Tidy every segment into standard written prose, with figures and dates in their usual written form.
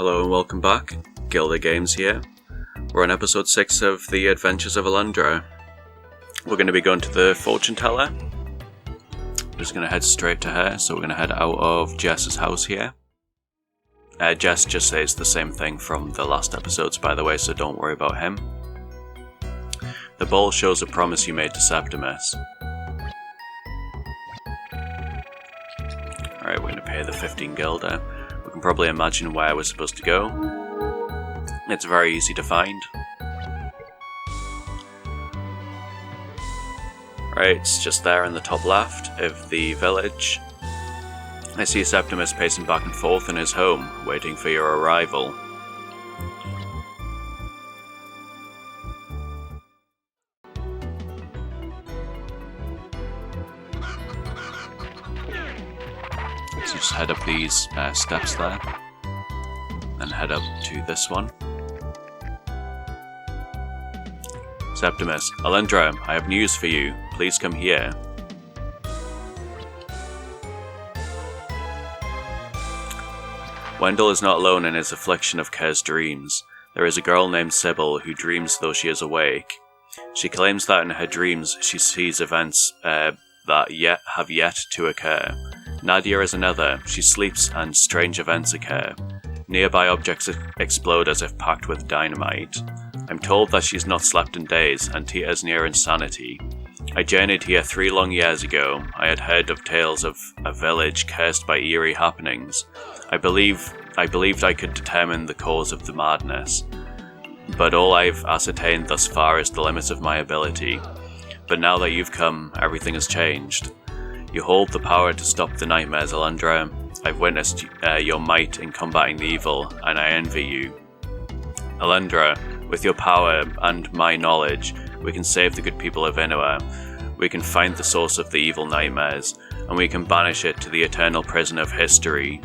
Hello and welcome back, Gilda Games here. We're on episode 6 of The Adventures of Alundra. We're going to be going to the fortune teller. We're just going to head straight to her, so we're going to head out of Jess's house here. Jess just says the same thing from the last episodes, by the way, so don't worry about him. The bowl shows a promise you made to Septimus. Alright, we're going to pay the 15 Gilda. We can probably imagine where we're supposed to go. It's very easy to find. Right, it's just there in the top left of the village. I see Septimus pacing back and forth in his home, waiting for your arrival. So just head up these steps there, and head up to this one. Septimus, Alundra, I have news for you. Please come here. Wendell is not alone in his affliction of cursed dreams. There is a girl named Sybil who dreams though she is awake. She claims that in her dreams she sees events that have yet to occur. Nadia is another. She sleeps and strange events occur. Nearby objects explode as if packed with dynamite. I'm told that she's not slept in days, and Tia is near insanity. I journeyed here 3 long years ago. I had heard of tales of a village cursed by eerie happenings. I believed I could determine the cause of the madness, but all I've ascertained thus far is the limits of my ability. But now that you've come, everything has changed. You hold the power to stop the nightmares, Alundra. I've witnessed your might in combating the evil, and I envy you. Alundra, with your power and my knowledge, we can save the good people of Inua. We can find the source of the evil nightmares, and we can banish it to the eternal prison of history.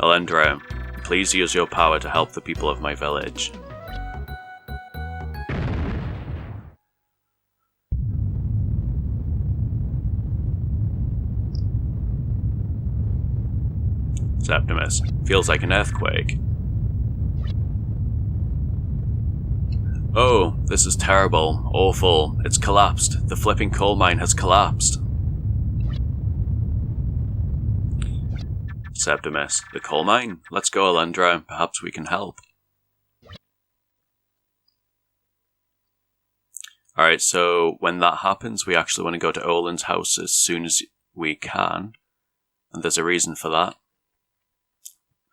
Alundra, please use your power to help the people of my village. Septimus, feels like an earthquake. Oh, this is terrible, awful, it's collapsed. The flipping coal mine has collapsed. Septimus, the coal mine? Let's go, Alundra, perhaps we can help. Alright, so when that happens, we actually want to go to Olen's house as soon as we can. And there's a reason for that.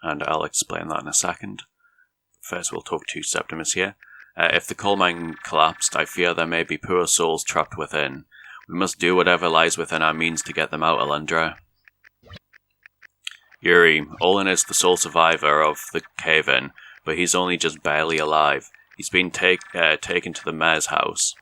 And I'll explain that in a second. First we'll talk to Septimus here. If the coal mine collapsed, I fear there may be poor souls trapped within. We must do whatever lies within our means to get them out, Alundra. Yuri, Olen is the sole survivor of the cave-in, but he's only just barely alive. He's been taken to the mayor's house.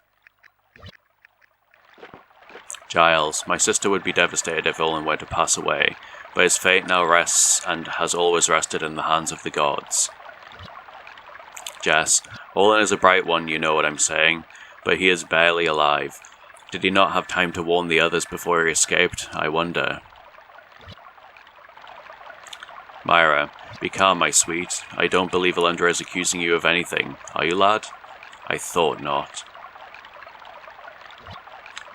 Giles, my sister would be devastated if Olen were to pass away, but his fate now rests and has always rested in the hands of the gods. Jess, Olen is a bright one, you know what I'm saying, but he is barely alive. Did he not have time to warn the others before he escaped, I wonder? Myra, be calm, my sweet. I don't believe Alundra is accusing you of anything. Are you, lad? I thought not.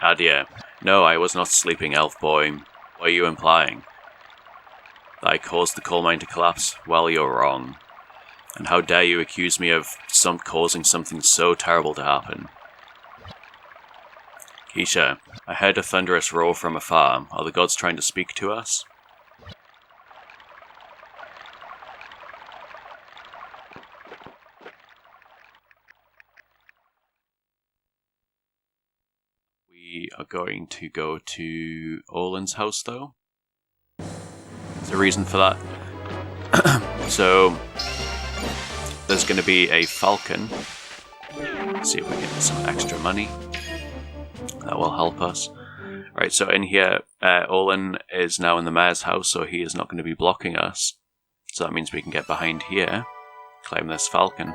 Adia, no, I was not sleeping, elf boy. What are you implying? That I caused the coal mine to collapse? Well, you're wrong. And how dare you accuse me of causing something so terrible to happen? Keisha, I heard a thunderous roar from afar. Are the gods trying to speak to us? We are going to go to Olen's house, though. There's a reason for that. So, there's going to be a falcon. Let's see if we get some extra money. That will help us. Right, so in here, Olen is now in the mayor's house, so he is not going to be blocking us. So that means we can get behind here, claim this falcon.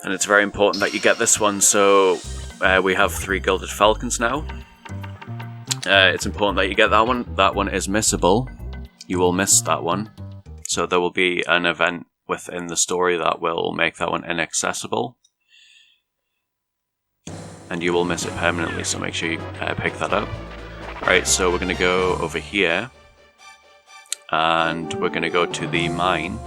And it's very important that you get this one, so we have 3 gilded falcons now. It's important that you get that one. That one is missable. you will miss that one. So there will be an event within the story that will make that one inaccessible. And you will miss it permanently, so make sure you pick that up. Alright, so we're going to go over here. And we're going to go to the mine.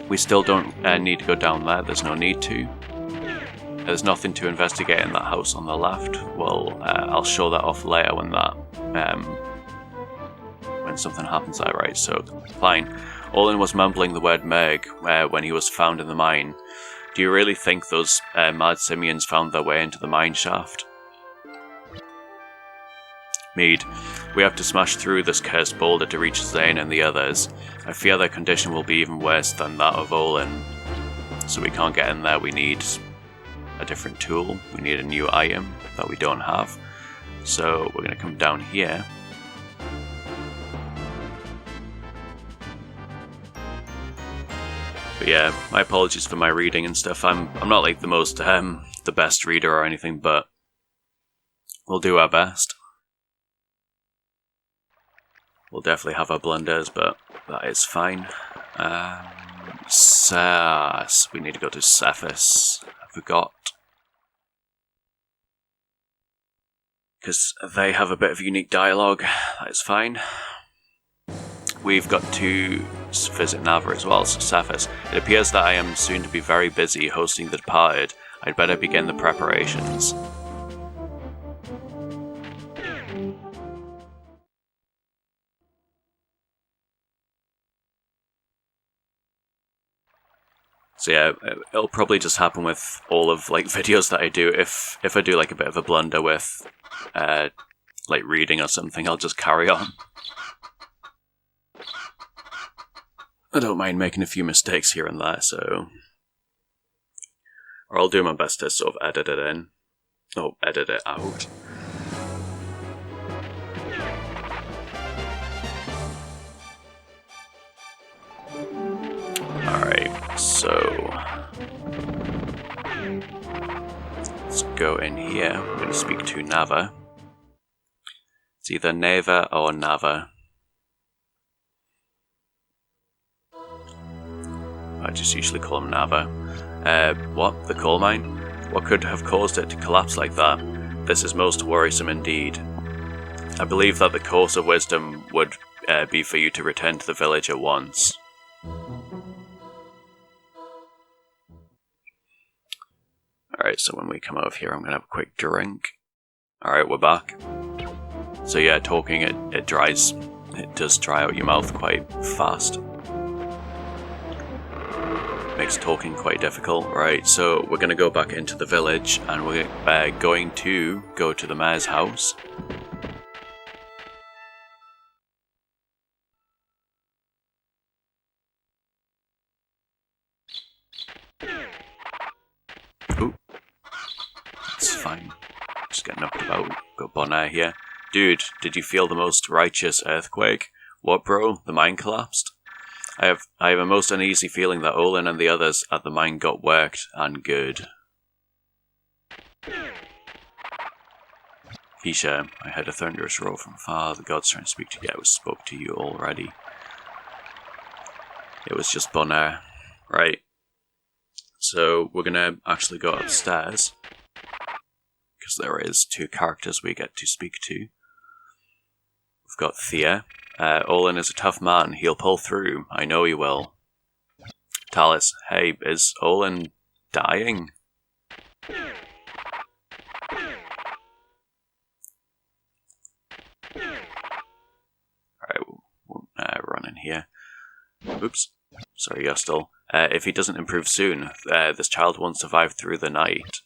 We still don't need to go down there, there's no need to. There's nothing to investigate in that house on the left. Well, I'll show that off later when when something happens there, right? So, fine. Olen was mumbling the word Merg when he was found in the mine. Do you really think those mad simians found their way into the mine shaft? Mead, we have to smash through this cursed boulder to reach Zane and the others. I fear their condition will be even worse than that of Olen. So we can't get in there, we need a different tool. We need a new item that we don't have. So we're going to come down here. But yeah, my apologies for my reading and stuff. I'm not like the best reader or anything, but we'll do our best. We'll definitely have our blunders, but that is fine. We need to go to Cephas. I forgot. Because they have a bit of unique dialogue. That is fine. We've got to visit Nava as well, so Cephas. It appears that I am soon to be very busy hosting the departed. I'd better begin the preparations. So yeah, it'll probably just happen with all of like videos that I do. If I do like a bit of a blunder with like reading or something, I'll just carry on. I don't mind making a few mistakes here and there, so... Or I'll do my best to sort of edit it in. Oh, edit it out. Alright, so... let's go in here. We're going to speak to Nava. It's either Neva or Nava. I just usually call him Nava. What? The coal mine? What could have caused it to collapse like that? This is most worrisome indeed. I believe that the course of wisdom would be for you to return to the village at once. Alright, so when we come over here, I'm going to have a quick drink. Alright, we're back. So yeah, talking, it dries. It does dry out your mouth quite fast. Makes talking quite difficult. Right, so we're going to go back into the village and we're going to go to the mayor's house. Ooh, that's fine. Just getting knocked about. Got Bonaire here. Dude, did you feel the most righteous earthquake? What, bro? The mine collapsed? I have a most uneasy feeling that Olen and the others at the mine got worked, and good. Hisha, I heard a thunderous roar from far. The gods trying to speak to you. I spoke to you already. It was just Bonaire. Right. So we're gonna actually go upstairs. Because there is 2 characters we get to speak to. We've got Thea. Olen is a tough man. He'll pull through. I know he will. Talus, hey, is Olen dying? Alright, we'll run in here. Oops. Sorry, Yostel. If he doesn't improve soon, this child won't survive through the night.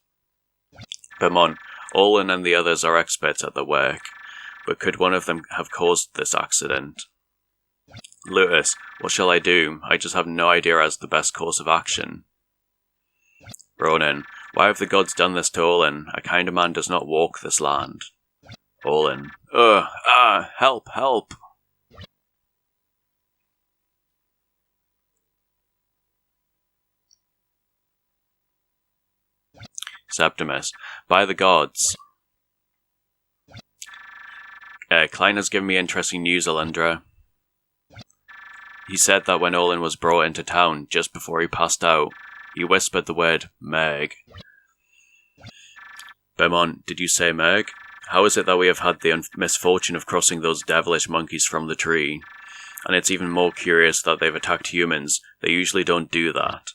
Bermon, Olen and the others are experts at the work. But could one of them have caused this accident? Lutus, what shall I do? I just have no idea as the best course of action. Ronan, why have the gods done this to Olen? A kind of man does not walk this land. Olen, help, help! Septimus, by the gods. Klein has given me interesting news, Alundra. He said that when Olen was brought into town, just before he passed out, he whispered the word Meg. Beaumont, did you say Meg? How is it that we have had the misfortune of crossing those devilish monkeys from the tree? And it's even more curious that they've attacked humans. They usually don't do that.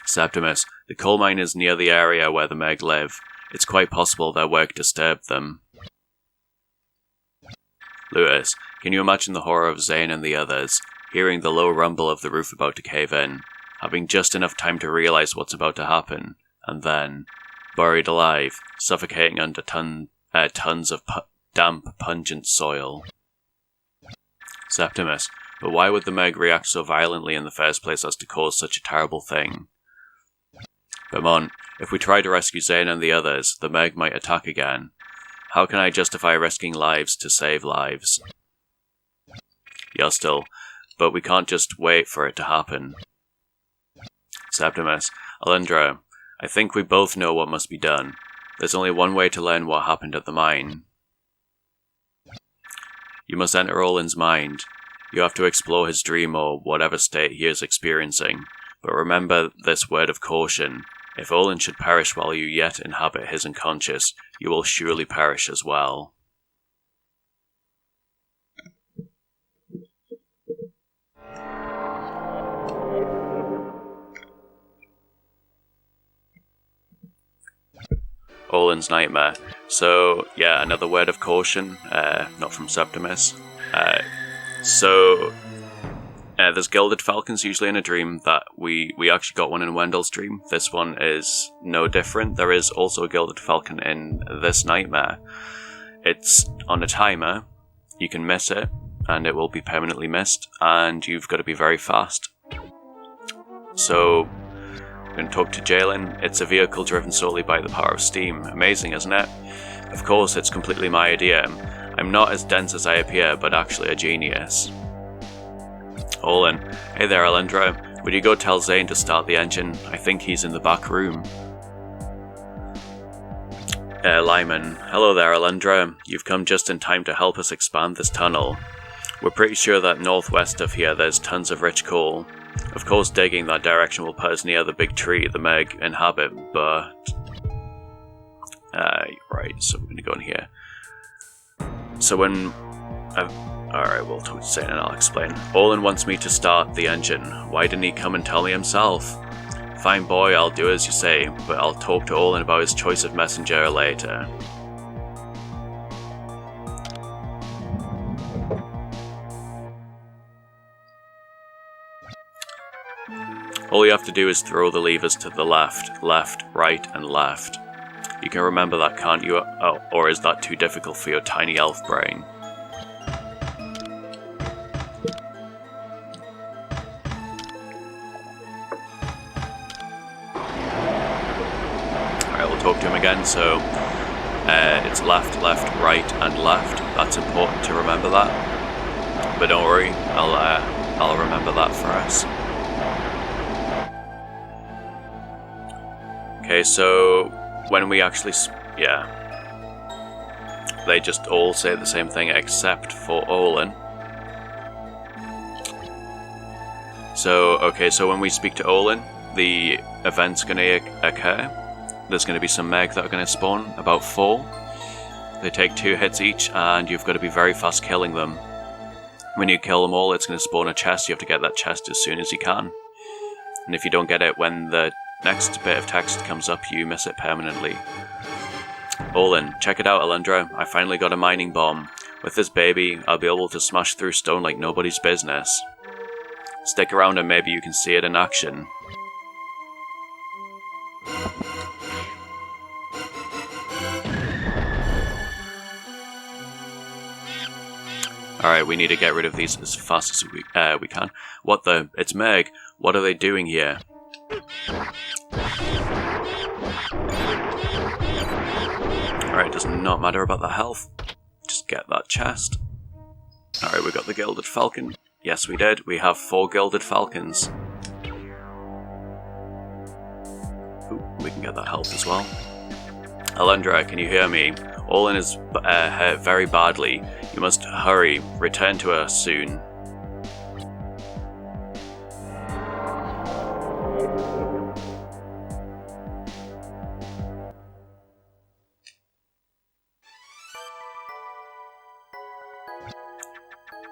Septimus, the coal mine is near the area where the Meg live. It's quite possible their work disturbed them. Lewis, can you imagine the horror of Zane and the others, hearing the low rumble of the roof about to cave in, having just enough time to realise what's about to happen, and then, buried alive, suffocating under tons of damp, pungent soil? Septimus, but why would the Meg react so violently in the first place as to cause such a terrible thing? Beaumont, if we try to rescue Zane and the others, the Meg might attack again. How can I justify risking lives to save lives? Yostil, but we can't just wait for it to happen. Septimus, Alundra, I think we both know what must be done. There's only one way to learn what happened at the mine. You must enter Olen's mind. You have to explore his dream or whatever state he is experiencing. But remember this word of caution. If Olen should perish while you yet inhabit his unconscious, you will surely perish as well. Olen's nightmare. So, yeah, another word of caution, not from Septimus. There's gilded falcons usually in a dream that we actually got one in Wendell's dream. This one is no different. There is also a gilded falcon in this nightmare. It's on a timer. You can miss it, and it will be permanently missed, and you've got to be very fast. So, I'm going to talk to Jalen. It's a vehicle driven solely by the power of steam. Amazing, isn't it? Of course, it's completely my idea. I'm not as dense as I appear, but actually a genius. Olen, hey there, Alundra. Would you go tell Zane to start the engine? I think he's in the back room. Lyman, hello there, Alundra. You've come just in time to help us expand this tunnel. We're pretty sure that northwest of here there's tons of rich coal. Of course, digging that direction will put us near the big tree the Meg inhabit, but... right, so we're going to go in here. So when... Alright, we'll talk to Zane and I'll explain. Olen wants me to start the engine. Why didn't he come and tell me himself? Fine boy, I'll do as you say, but I'll talk to Olen about his choice of messenger later. All you have to do is throw the levers to the left, left, right, and left. You can remember that, can't you? Oh, or is that too difficult for your tiny elf brain? Talk to him again, so it's left, left, right, and left. That's important to remember that. But don't worry, I'll remember that for us. Okay, so when we actually, they just all say the same thing except for Olen. So, okay, so when we speak to Olen, the event's going to occur. There's going to be some Meg that are going to spawn, about 4. They take 2 hits each, and you've got to be very fast killing them. When you kill them all, it's going to spawn a chest. You have to get that chest as soon as you can. And if you don't get it when the next bit of text comes up, you miss it permanently. Olen, check it out, Alundra. I finally got a mining bomb. With this baby, I'll be able to smash through stone like nobody's business. Stick around and maybe you can see it in action. Alright, we need to get rid of these as fast as we can. What the? It's Meg. What are they doing here? Alright, does not matter about the health. Just get that chest. Alright, we got the Gilded Falcon. Yes, we did. We have 4 Gilded Falcons. Ooh, we can get that health as well. Alundra, can you hear me? Olen is hurt very badly. You must hurry. Return to us soon.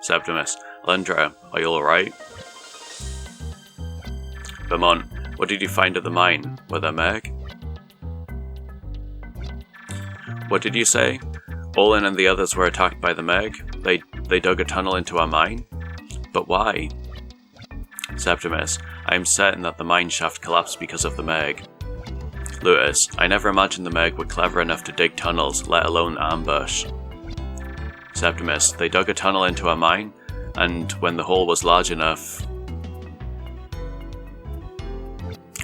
Septimus, Alundra, are you alright? Vermont, what did you find at the mine? Were there Meg? What did you say? Olen and the others were attacked by the Meg. They dug a tunnel into our mine? But why? Septimus, I am certain that the mine shaft collapsed because of the Meg. Lewis, I never imagined the Meg were clever enough to dig tunnels, let alone ambush. Septimus, they dug a tunnel into our mine, and when the hole was large enough...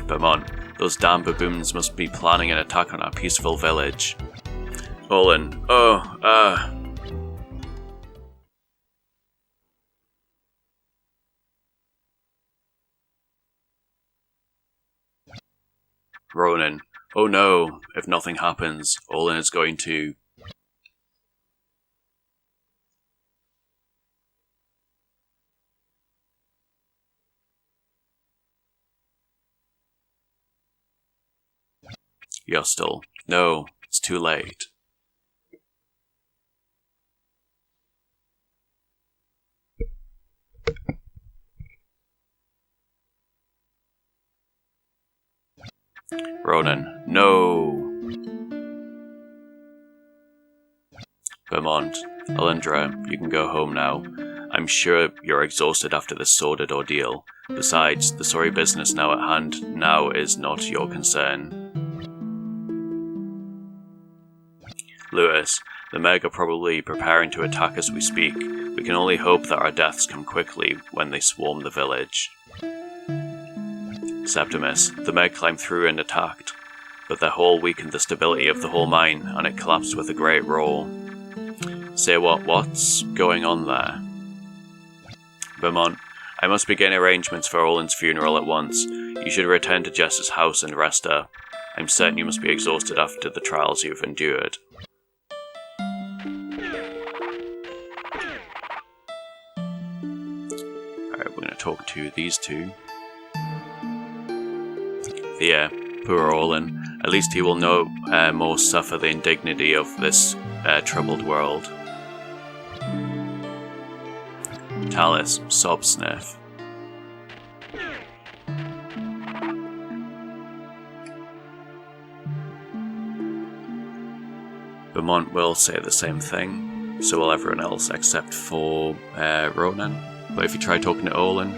Vermont, those damn baboons must be planning an attack on our peaceful village. Olen, Ronan, oh no, if nothing happens, Olen is going to... Yostel, no, it's too late. Ronan, no! Vermont, Alundra, you can go home now. I'm sure you're exhausted after this sordid ordeal. Besides, the sorry business now at hand now is not your concern. Lewis, the Meg are probably preparing to attack as we speak. We can only hope that our deaths come quickly when they swarm the village. Septimus, the Meg climbed through and attacked, but their hole weakened the stability of the whole mine, and it collapsed with a great roar. Say what's going on there? Vermont, I must begin arrangements for Olen's funeral at once. You should return to Jess's house and rest up. I'm certain you must be exhausted after the trials you've endured. Alright, we're going to talk to these two. Thea, poor Olen. At least he will no more suffer the indignity of this troubled world. Talus, sob sniff. Vermont will say the same thing, so will everyone else except for Ronan. But if you try talking to Olen,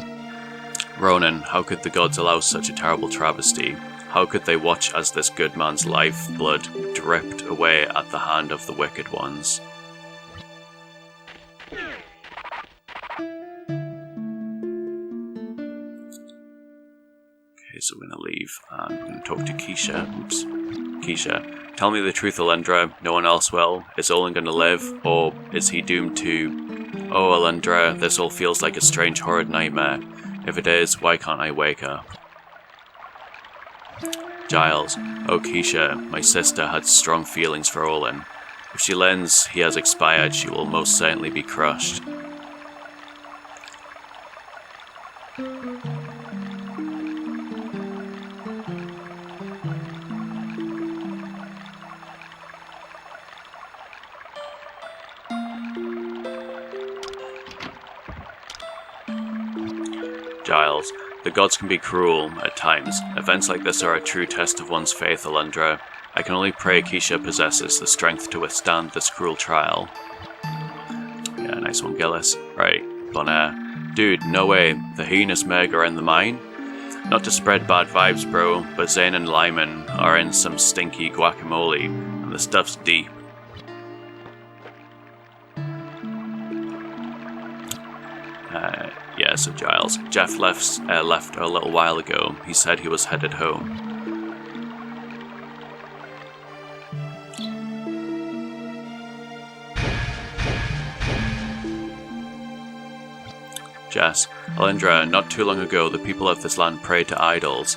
Ronan, how could the gods allow such a terrible travesty? How could they watch as this good man's life blood dripped away at the hand of the wicked ones? Okay, so we're going to leave and we're going to talk to Keisha. Oops. Keisha, tell me the truth, Alundra. No one else will. Is Olen going to live, or is he doomed to... Oh, Alundra, this all feels like a strange, horrid nightmare. If it is, why can't I wake up? Giles, oh Keisha, my sister had strong feelings for Olen. If she learns he has expired, she will most certainly be crushed. Giles, the gods can be cruel at times. Events like this are a true test of one's faith, Alundra. I can only pray Keisha possesses the strength to withstand this cruel trial. Yeah, nice one, Gillis. Right, Bonaire. Dude, no way. The heinous Meg are in the mine? Not to spread bad vibes, bro, but Zane and Lyman are in some stinky guacamole, and the stuff's deep. Yeah, so Giles. Jeff left a little while ago. He said he was headed home. Jess, Alundra, not too long ago the people of this land prayed to idols.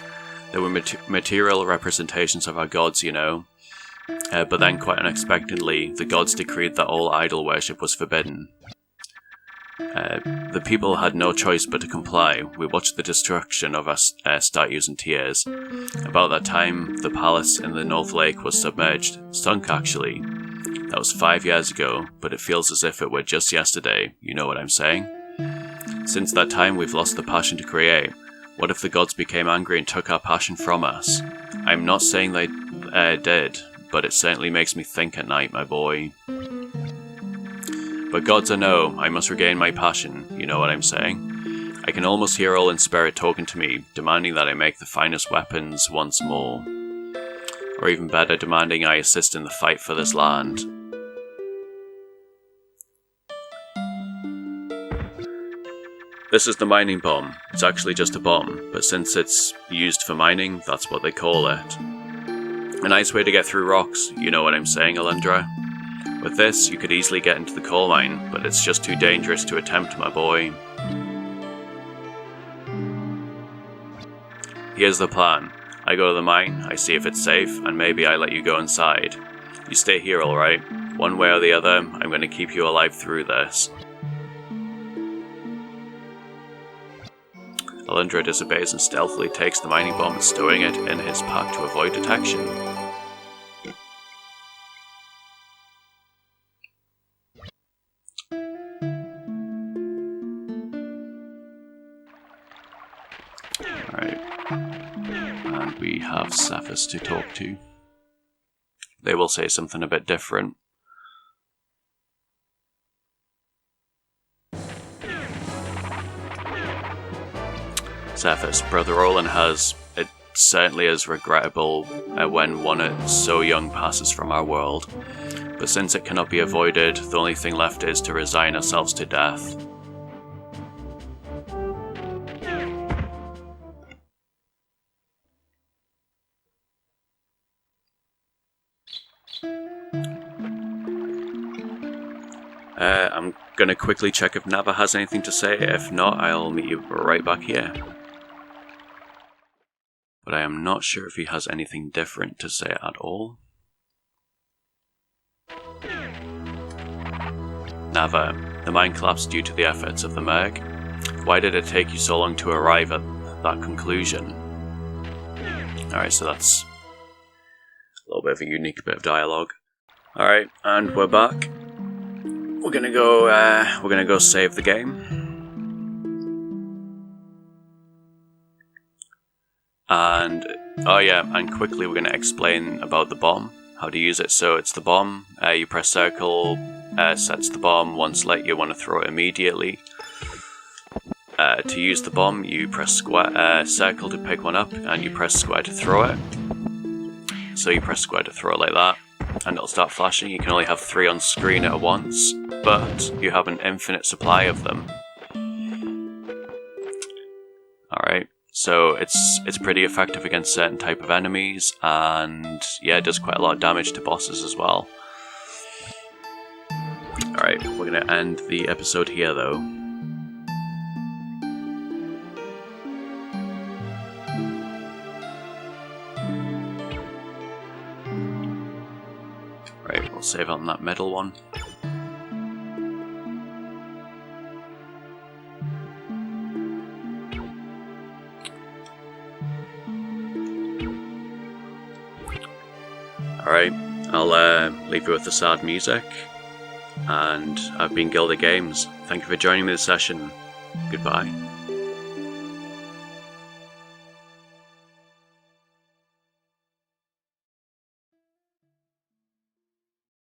They were material representations of our gods, you know. But then, quite unexpectedly, the gods decreed that all idol worship was forbidden. The people had no choice but to comply. We watched the destruction of our statues and tears. About that time, the palace in the North Lake was submerged. Sunk, actually. That was 5 years ago, but it feels as if it were just yesterday, you know what I'm saying? Since that time, we've lost the passion to create. What if the gods became angry and took our passion from us? I'm not saying they did, but it certainly makes me think at night, my boy. But gods or no, I must regain my passion, you know what I'm saying? I can almost hear Olen's spirit talking to me, demanding that I make the finest weapons once more. Or even better, demanding I assist in the fight for this land. This is the mining bomb. It's actually just a bomb, but since it's used for mining, that's what they call it. A nice way to get through rocks, you know what I'm saying, Alundra? With this, you could easily get into the coal mine, but it's just too dangerous to attempt, my boy. Here's the plan. I go to the mine, I see if it's safe, and maybe I let you go inside. You stay here, alright? One way or the other, I'm going to keep you alive through this. Alundra disobeys and stealthily takes the mining bomb, stowing it in his pack to avoid detection. Alright. And we have Cephas to talk to. They will say something a bit different. Cephas, Brother Olen it certainly is regrettable when one so young passes from our world. But since it cannot be avoided, the only thing left is to resign ourselves to death. I'm gonna quickly check if Nava has anything to say. If not, I'll meet you right back here. But I am not sure if he has anything different to say at all. Nava, the mine collapsed due to the efforts of the Merg. Why did it take you so long to arrive at that conclusion? Alright, so that's a little bit of a unique bit of dialogue. Alright, and we're back. We're gonna go save the game. And, oh yeah, and quickly we're gonna explain about the bomb, how to use it. So it's the bomb, you press circle, sets the bomb. Once lit, you want to throw it immediately. To use the bomb, you press circle to pick one up, and you press square to throw it. So you press square to throw it like that, and it'll start flashing. You can only have 3 on screen at once, but you have an infinite supply of them. Alright, so it's pretty effective against certain type of enemies, and yeah, it does quite a lot of damage to bosses as well. Alright, we're gonna end the episode here though. Right, we'll save on that middle one. Alright, I'll leave you with the sad music. And I've been Gilda Games. Thank you for joining me this session. Goodbye.